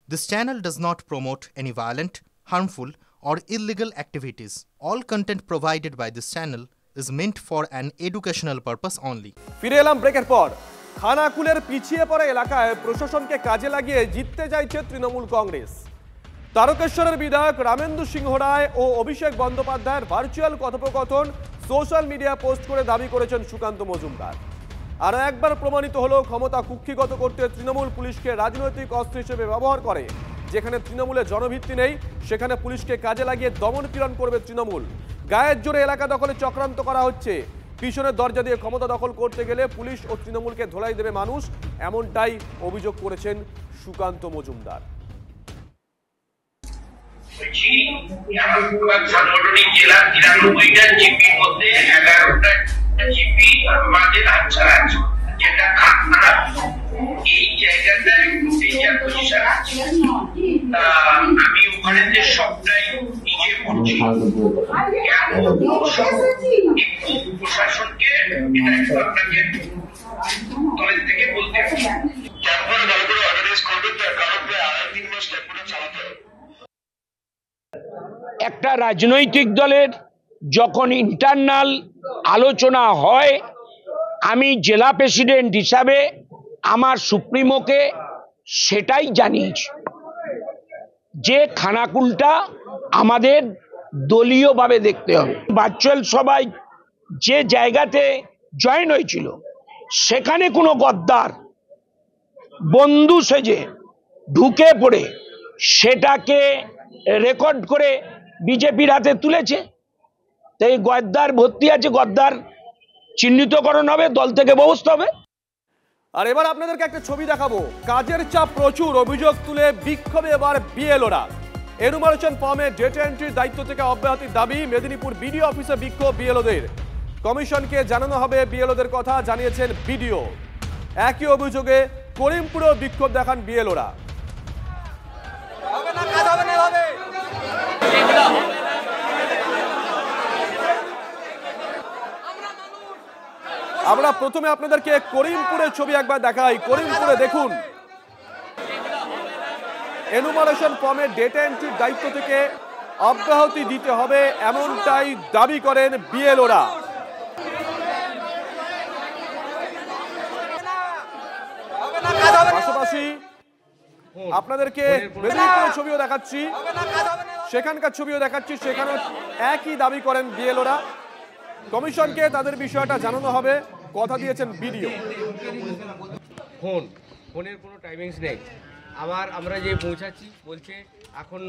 This channel does not promote any violent, harmful, or illegal activities. All content provided by this channel is meant for an educational purpose only. ফিরে এলাম ব্রেকের পর। খানাকুলের পিছিয়ে পড়া এলাকায় প্রশাসনকে কাজে লাগিয়ে জিততে চাইছে তৃণমূল কংগ্রেস। তারকেশ্বরের বিধায়ক রামেন্দু সিংহ রায় ও অভিষেক বন্দ্যোপাধ্যায়ের ভার্চুয়াল কথোপকথন সোশ্যাল মিডিয়া পোস্ট করে দাবি করেছেন সুকান্ত মজুমদার। আরও একবার প্রমাণিত হলো ক্ষমতা কুক্ষিগত করতে তৃণমূল পুলিশকে রাজনৈতিক অস্ত্র হিসেবে ব্যবহার করে। যেখানে তৃণমূলের জনভিত্তি নেই সেখানে পুলিশকে কাজে লাগিয়ে দমন পীড়ন করবে তৃণমূল। গায়ের জোরে এলাকা দখলে চক্রান্ত করা হচ্ছে। পিছনের দরজা দিয়ে ক্ষমতা দখল করতে গেলে পুলিশ ও তৃণমূলকে ধোলাই দেবে মানুষ, এমনটাই অভিযোগ করেছেন সুকান্ত মজুমদার। সাংগঠনিক জেলা 93টা জিপির মধ্যে 11টা জিপি আমাদের আচ্ছা আছে, যেটা খানা এই জায়গাটায় পজিশন আছে। আমি ওখানে যে সবটাই নিজে করছি, একটু প্রশাসনকে এটা একটু আপনাকে তলের থেকে বলতে হবে। তারপরে দলগুলো অর্গানাইজ করবেন, তার কারণ 2.5-3 মাস লেপটা চালাতে হবে। একটা রাজনৈতিক দলের যখন ইন্টারনাল আলোচনা হয়, আমি জেলা প্রেসিডেন্ট হিসাবে আমার সুপ্রিমোকে সেটাই জানিয়েছি যে খানাকুলটা আমাদের দলীয়ভাবে দেখতে হবে। ভার্চুয়াল সভায় যে জায়গাতে জয়েন হয়েছিল সেখানে কোনো গদ্দার বন্ধু সেজে ঢুকে পড়ে সেটাকে রেকর্ড করে বিজেপির হাতে তুলেছে। তো এই গদ্দার ভর্তি আছে, গদ্দার চিহ্নিতকরণ হবে, দল থেকে ব্যবস্থা হবে। আর এবার আপনাদেরকে একটা ছবি দেখাবো। কাজের চাপ প্রচুর, অভিযোগ তুলে বিক্ষোভে এবার বিএলওরা। এনুমারেশন ফর্মে ডেটা এন্ট্রির দায়িত্ব থেকে অব্যাহতির দাবি। মেদিনীপুর বিডিও অফিসে বিক্ষোভ বিএলওদের। কমিশনকে জানানো হবে বিএলওদের কথা, জানিয়েছেন বিডিও। একই অভিযোগে করিমপুরেও বিক্ষোভ দেখান বিএলওরা। আমরা প্রথমে আপনাদেরকে করিমপুরের ছবি একবার দেখাই। করিমপুরে দেখুন, এনুমারেশন ফর্মে ডেটা এন্ট্রির দায়িত্ব থেকে অব্যাহতি দিতে হবে, এমনটাই দাবি করেন বিএলওরা। পাশাপাশি আপনাদেরকে মেদিনীপুরের ছবিও দেখাচ্ছি, সেখানকার ছবিও দেখাচ্ছি, সেখানে একই দাবি করেন বিএলওরা। কমিশনকে তাদের বিষয়টা জানানো হবে, কথা দিয়েছেন বিডিও। ফোনের কোনো টাইমিংস নেই। আমরা যে পৌঁছাচ্ছি বলছে এখন